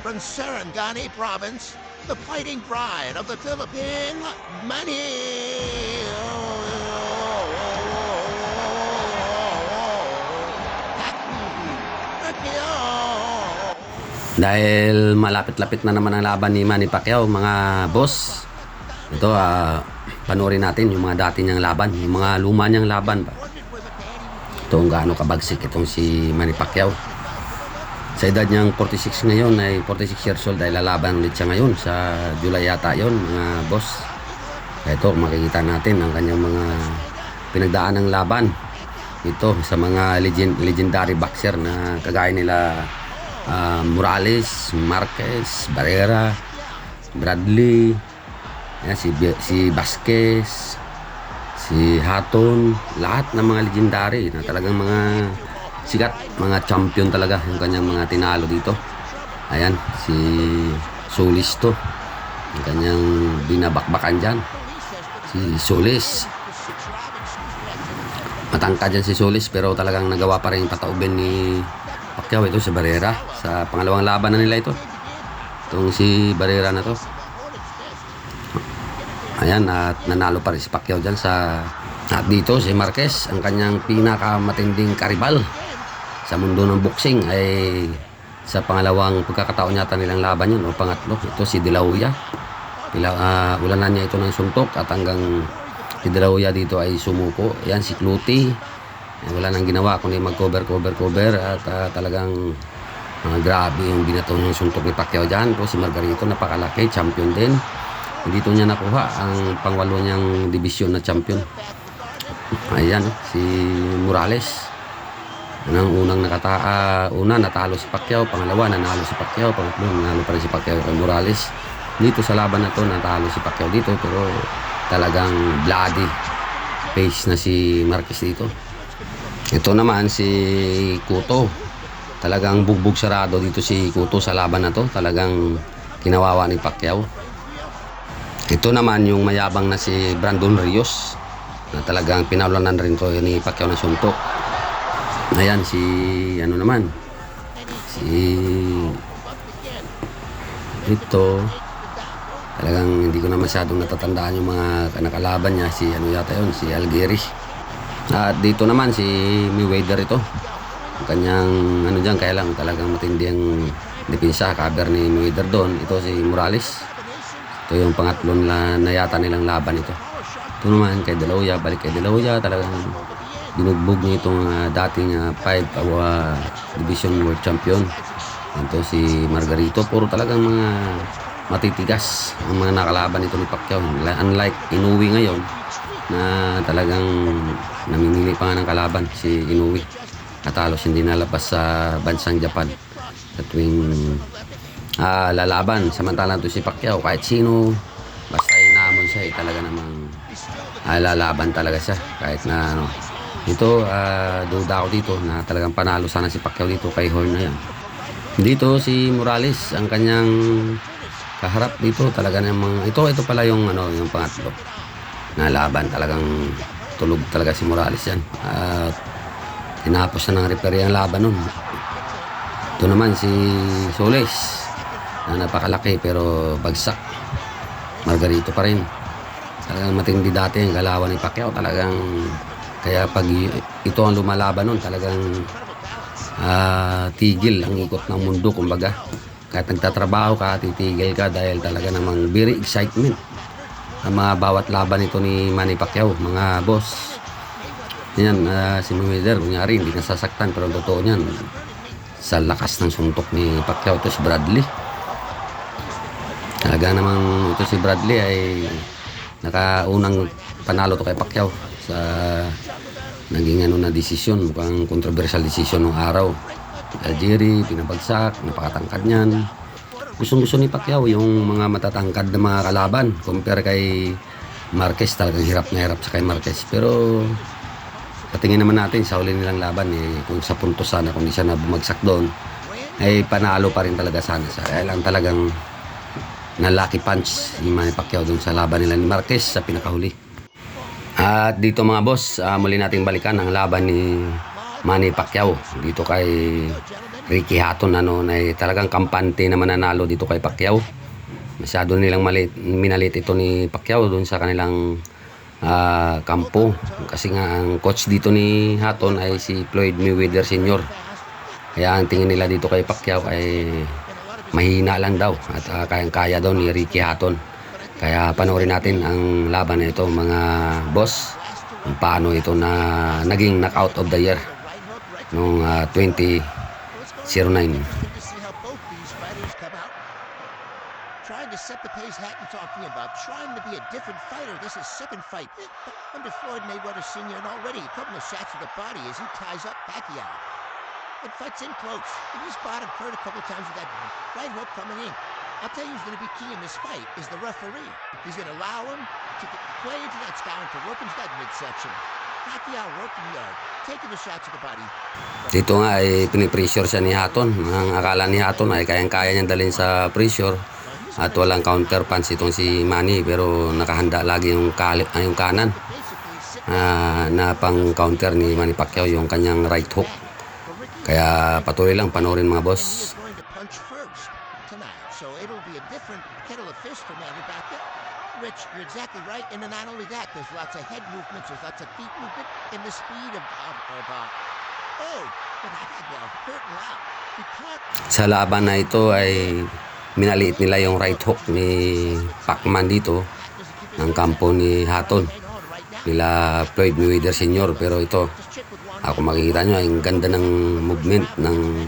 from Sarangani Province, the fighting pride of the Philippine Manny Pacquiao. Dahil malapit-lapit na naman ang laban ni Manny Pacquiao, mga boss. Ito, panoorin natin yung mga dati niyang laban, yung mga luma niyang laban pa. Ito ang gaano kabagsik itong si Manny Pacquiao. Sa edad niyang 46 ngayon, ay 46 years old, dahil lalaban ulit siya ngayon sa July yata yon, mga boss. Ito, makikita natin ang kanyang mga pinagdaan ng laban. Ito, sa mga legendary boxer na kagaya nila Morales, Marquez, Barrera, Bradley, yan, si Vasquez, si Hatton, lahat ng mga legendary na talagang mga sikat, mga champion talaga yung kanyang mga tinalo dito. Ayan, si Solis to, yung kanyang binabakbakan dyan, si Solis. Matangkad dyan si Solis, pero talagang nagawa pa rin pataubin ni Pacquiao ito si Barrera sa pangalawang laban na nila ito. Itong si Barrera na to. Ayan, at nanalo pa rin si Pacquiao dyan sa... At dito si Marquez, ang kanyang pinakamatinding karibal sa mundo ng boxing, ay sa pangalawang pagkakataon yata nilang laban yun o pangatlo. Ito si De La Hoya. Ulanan niya ito ng suntok at hanggang si De La Hoya dito ay sumuko. Ayan si Cloutey. Wala nang ginawa kundi mag-cover at talagang grabe yung binato ng suntok ni Pacquiao dyan. Si Margarito, napakalaki, champion din. Dito niya nakuha ang pangwalo niyang division na champion. Ayan, si Morales. Unang natalo si Pacquiao, pangalawa nanalo si Pacquiao, pangatlo nanalo pa rin si Pacquiao kay Morales. Dito sa laban na to, natalo si Pacquiao dito, pero talagang bloody face na si Marquez dito. Ito naman si Cotto. Talagang bugbog sarado dito si Cotto sa laban na to. Talagang kinawawa ni Pacquiao. Ito naman yung mayabang na si Brandon Rios, na talagang pinaulanan rin to ni Pacquiao na suntok. Ayan si ano naman, si ito, talagang hindi ko na masyadong natatandaan yung mga nakalaban niya. Si ano yata yun, si Algieri. At dito naman si Mayweather ito. Ang kanyang ano dyan, kaya lang talagang matindi ang depensa, cover ni Mayweather doon. Ito si Morales. Ito yung pangatlo na yata nilang laban ito. Ito naman kay De La Hoya, balik kay De La Hoya, talagang binugbog niya itong dating 5 division world champion. Ito si Margarito, puro talagang mga matitigas ang mga nakalaban ito ni Pacquiao. Unlike Inoue ngayon, na talagang namimili pa nga ng kalaban si Inoue. At halos hindi nalabas sa bansang Japan sa tuwing lalaban. Samantalang to si Pacquiao, kahit sino, basta inamon siya, talaga namang lalaban talaga siya. Kahit na ano, ito, duda ako dito na talagang panalo sana si Pacquiao dito kay Horn na yan. Dito si Morales, ang kanyang kaharap dito, talaga namang ito pala yung ano, yung pangatlo na laban. Talagang tulog talaga si Morales yan, at tinapos na ng referee ang laban nun. Ito naman si Solis, na napakalaki pero bagsak. Margarito pa rin, talagang matindi dati ang galawan ni Pacquiao. Talagang kaya pag ito ang lumalaban nun, talagang tigil ang ikot ng mundo, kumbaga. Kahit nagtatrabaho ka, titigil ka dahil talaga namang very excitement ang mga bawat laban ito ni Manny Pacquiao, mga boss. Yan, si Mayweather, kunyari hindi nasasaktan, pero totoo niyan, sa lakas ng suntok ni Pacquiao. Ito si Bradley. Talaga namang ito si Bradley ay nakaunang panalo to kay Pacquiao sa naging ano na desisyon, mukhang controversial decision ng araw. Algieri, pinabagsak, napakatangkad niyan. Gustong-gusto ni Pacquiao yung mga matatangkad na mga kalaban. Compare kay Marquez, talagang hirap na hirap sa kay Marquez. Pero patingin naman natin sa huli nilang laban, kung sa punto sana, kung di siya na bumagsak doon, ay panalo pa rin talaga sana siya. Kaya lang talagang na lucky punch ni Manny Pacquiao doon sa laban nila ni Marquez sa pinakahuli. At dito mga boss, muli nating balikan ang laban ni Manny Pacquiao dito kay Ricky Hatton ano, na talagang kampante na mananalo dito kay Pacquiao. Masyado nilang minalit ito ni Pacquiao doon sa kanilang kampo. Kasi nga ang coach dito ni Hatton ay si Floyd Mayweather Sr. Kaya ang tingin nila dito kay Pacquiao ay mahina lang daw at kayang-kaya daw ni Ricky Hatton. Kaya panoorin natin ang laban na ito mga boss. Kung paano ito na naging knockout of the year noong 2009. Trying to set the pace Hatton talking about, trying to be a different fighter. This is second fight under Floyd Mayweather Sr. and already a couple of shots to the body as he ties up Pacquiao. It fights in close. He's bottom Kurt a couple of times with that right hook coming in. I'll tell you who's going to be key in this fight is the referee. He's going to allow him to play into that scout to work into that midsection. Pacquiao working yard, taking the shots to the body. Dito nga ay pinipressure siya ni Hatton. Ang akala ni Hatton ay kayang-kaya niyang dalhin sa pressure at walang counter punch itong si Manny, pero nakahanda lagi yung kanan na pang counter ni Manny Pacquiao yung kanyang right hook. Kaya patuloy lang panoorin mga boss. So it'll be a different kettle of fish for Manny Pacquiao. Rich, you're exactly right. And not only that, there's lots of head movements, there's lots of feet movement, and the speed of but Pacquiao hurt loud. Sa laban na ito ay minaliit nila yung right hook ni Pacman dito ng kampo ni Hatton nila Floyd Mayweather Sr. Pero ito, ako makikita nyo, ang ganda ng movement ng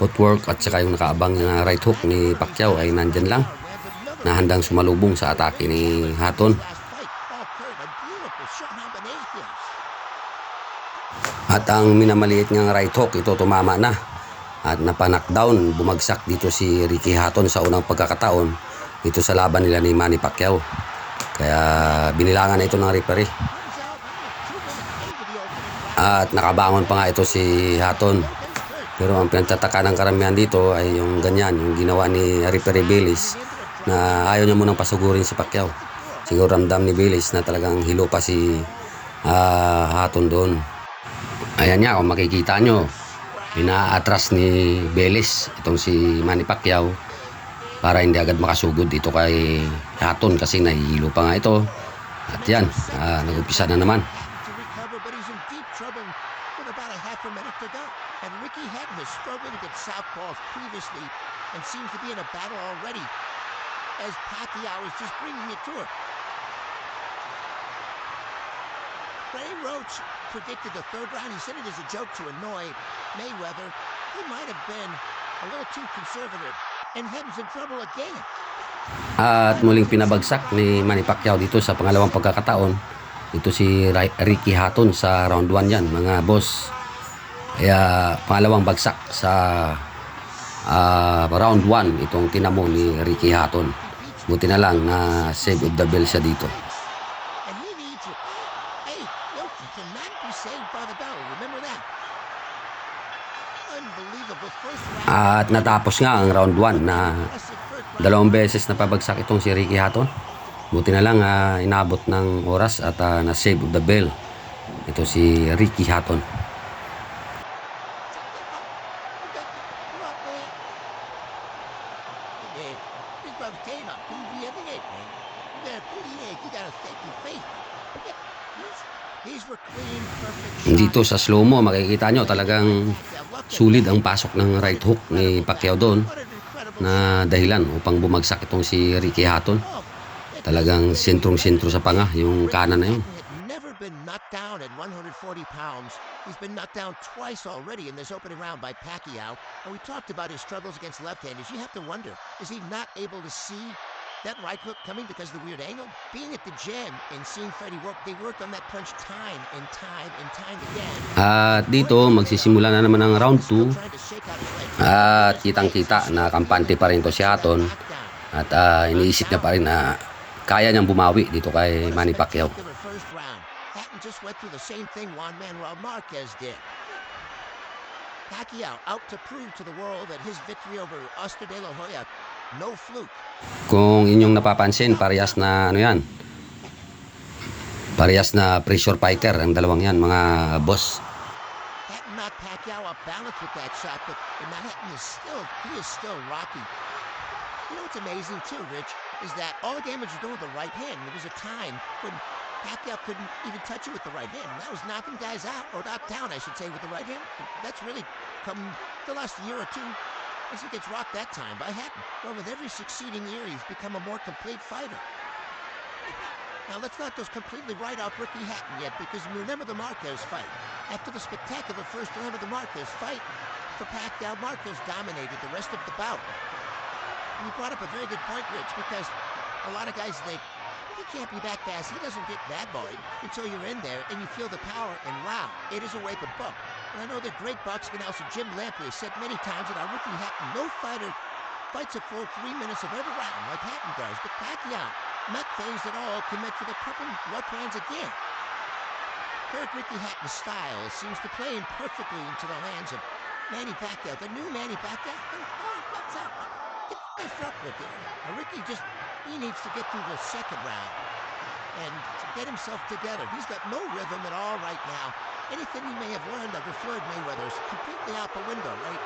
footwork at saka yung nakaabang na right hook ni Pacquiao ay nandyan lang na handang sumalubong sa atake ni Hatton. At ang minamaliit niyang right hook, ito tumama na at napanakdown, bumagsak dito si Ricky Hatton sa unang pagkakataon dito sa laban nila ni Manny Pacquiao. Kaya binilangan na ito ng referee. At nakabangon pa nga ito si Hatton. Pero ang pinagtataka ng karamihan dito ay yung ganyan, yung ginawa ni referee Bayless na ayaw niya munang pasugurin si Pacquiao. Siguro ramdam ni Bayless na talagang hilo pa si Hatton doon. Ayan niya, kung makikita nyo, ina-atras ni Bayless itong si Manny Pacquiao para hindi agad makasugod dito kay Hatton kasi nahihilo pa nga ito. At yan, nag-upisa na naman. And Ricky Hatton has struggled against southpaws previously and seems to be in a battle already as Pacquiao is just bringing it to her. Ray Roach predicted the third round. He said it as a joke to annoy Mayweather. He might have been a little too conservative and Hatton's in trouble again. At muling pinabagsak ni Manny Pacquiao dito sa pangalawang pagkakataon. Ito si Ricky Hatton sa round 1 yan mga boss. Kaya pangalawang bagsak sa round 1 itong tinamo ni Ricky Hatton. Buti na lang na save of the bell siya dito. At natapos nga ang round 1 na dalawang beses na pabagsak itong si Ricky Hatton. Buti na lang inabot ng oras at na save of the bell ito si Ricky Hatton. Dito sa slow-mo makikita nyo talagang sulit ang pasok ng right hook ni Pacquiao doon na dahilan upang bumagsak itong si Ricky Hatton. Talagang sentrong-sentro sa panga yung kanan na yun. Never been knocked down at 140 pounds. He's been knocked down twice already in this opening round by Pacquiao. And we talked about his struggles against left-handers. You have to wonder, is he not able to see that right hook coming because of the weird angle? Being at the gym and seeing Freddie work, they worked on that punch time and time again. At dito magsisimula na naman ang round 2. At kitang-kita na kampante pa rin to si Hatton. At iniisip niya pa rin na kaya niyang bumawi dito kay Manny Pacquiao. Hatton just went through the same thing Juan Manuel Marquez did. Pacquiao out to prove to the world that his victory over Oscar De La Hoya, no fluke. Kung inyong napapansin, parehas na parehas na pressure fighter ang dalawang yan mga boss. Hatton knocked Pacquiao off balance with that shot, but Manhattan he is still rocky. You know what's amazing too, Rich, is that all the damage was done with the right hand. There was a time when Pacquiao couldn't even touch it with the right hand. And that was knocking guys out, or knocked down, I should say, with the right hand. That's really come the last year or two as he gets rocked that time by Hatton. Well, with every succeeding year, he's become a more complete fighter. Now, let's not just completely write out Ricky Hatton yet, because you remember the Marquez fight. After the spectacular first round of the Marquez fight, for Pacquiao, Marquez dominated the rest of the bout. And you brought up a very good point, Rich, because a lot of guys think, he can't be that fast. He doesn't get that boy until you're in there and you feel the power, and wow, it is a wake-up bump. And I know the great boxing announcer Jim Lampley has said many times that our Ricky Hatton, no fighter fights a full 3 minutes of every round like Hatton does, but Pacquiao, not phased at all, commit to the pumping blood plans again. Third Ricky Hatton's style seems to play in perfectly into the hands of Manny Pacquiao, the new Manny Pacquiao. What's up? Get up, Ricky. Now, Ricky he needs to get through the second round and get himself together. He's got no rhythm at all right now. Anything he may have learned under Floyd Mayweather is completely out the window, right?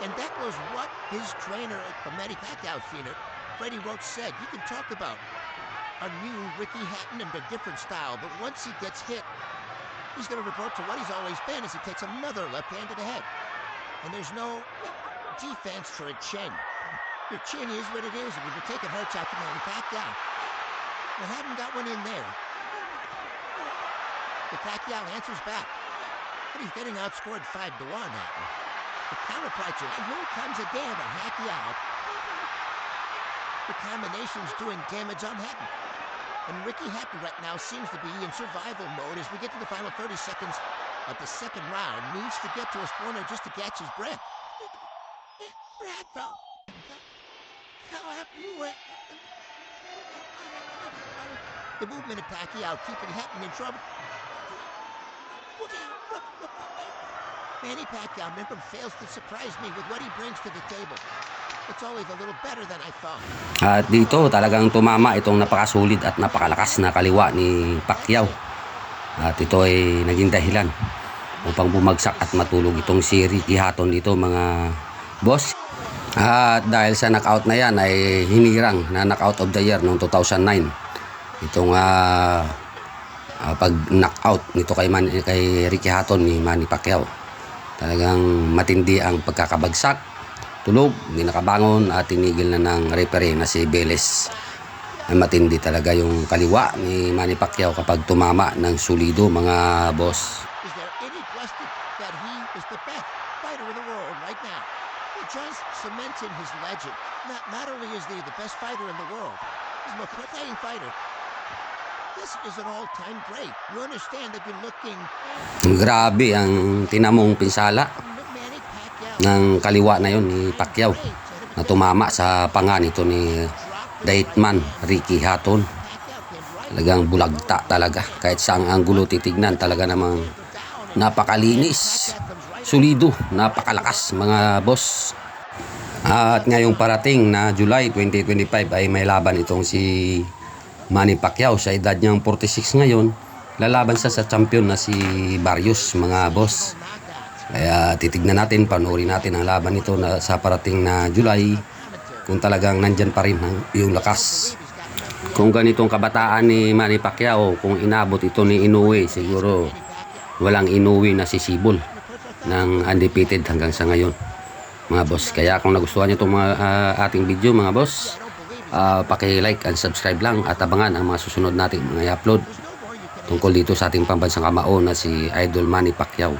And that was what his trainer, Manny Pacquiao's trainer, Freddie Roach, said. You can talk about a new Ricky Hatton and a different style, but once he gets hit, he's going to revert to what he's always been as he takes another left hand to the head. And there's no defense for a chin. Your chin is what it is, and when you're taking hurts out to Manny Pacquiao. Well, Hatton got one in there. The Pacquiao answers back. But he's getting outscored 5-1, Hatton. The counterpuncher, and here comes again a Pacquiao. The combination's doing damage on Hatton. And Ricky Hatton right now seems to be in survival mode as we get to the final 30 seconds of the second round. Needs to get to his corner just to catch his breath. The movement of Pacquiao keeping Hatton in trouble. Manny Pacquiao, remember, fails to surprise me with what he brings to the table. It's always a little better than I thought. At dito talagang tumama itong napakasulit at napakalakas na kaliwa ni Pacquiao. At ito ay naging dahilan upang bumagsak at matulog itong si Ricky Hatton dito, mga boss. At dahil sa knockout na yan ay hinirang na knockout of the year noong 2009. Itong pag-knockout nito kay Ricky Hatton ni Manny Pacquiao. Talagang matindi ang pagkakabagsak, tulog, hindi nakabangon at tinigil na ng referee na si Velez. Ay matindi talaga yung kaliwa ni Manny Pacquiao kapag tumama ng solido, mga boss. Is there any question that he is the best fighter in the world right now? He just cemented his legend. Not only is he the best fighter in the world, he's the most playing fighter. This is an all-time great. You understand that you're looking... Grabe ang tinamong pinsala ng kaliwa na yon ni Pacquiao na tumama sa panga nito ni Daitman Ricky Hatton. Talagang bulagta talaga. Kahit saang anggulo titignan, talaga namang napakalinis, solido, napakalakas, mga boss. At ngayong parating na July 2025 ay may laban itong si Manny Pacquiao. Sa edad niyang 46 ngayon, lalaban siya sa champion na si Barrios, mga boss. Kaya titignan natin, panoorin natin ang laban nito na sa parating na July, kung talagang nandyan pa rin yung lakas. Kung ganitong kabataan ni Manny Pacquiao, kung inabot ito ni Inoue, siguro walang Inoue na sisibol ng undefeated hanggang sa ngayon, mga boss. Kaya kung nagustuhan nyo itong ating video, mga boss, paki-like and subscribe lang at abangan ang mga susunod nating mga i-upload tungkol dito sa ating pambansang kamao na si Idol Manny Pacquiao.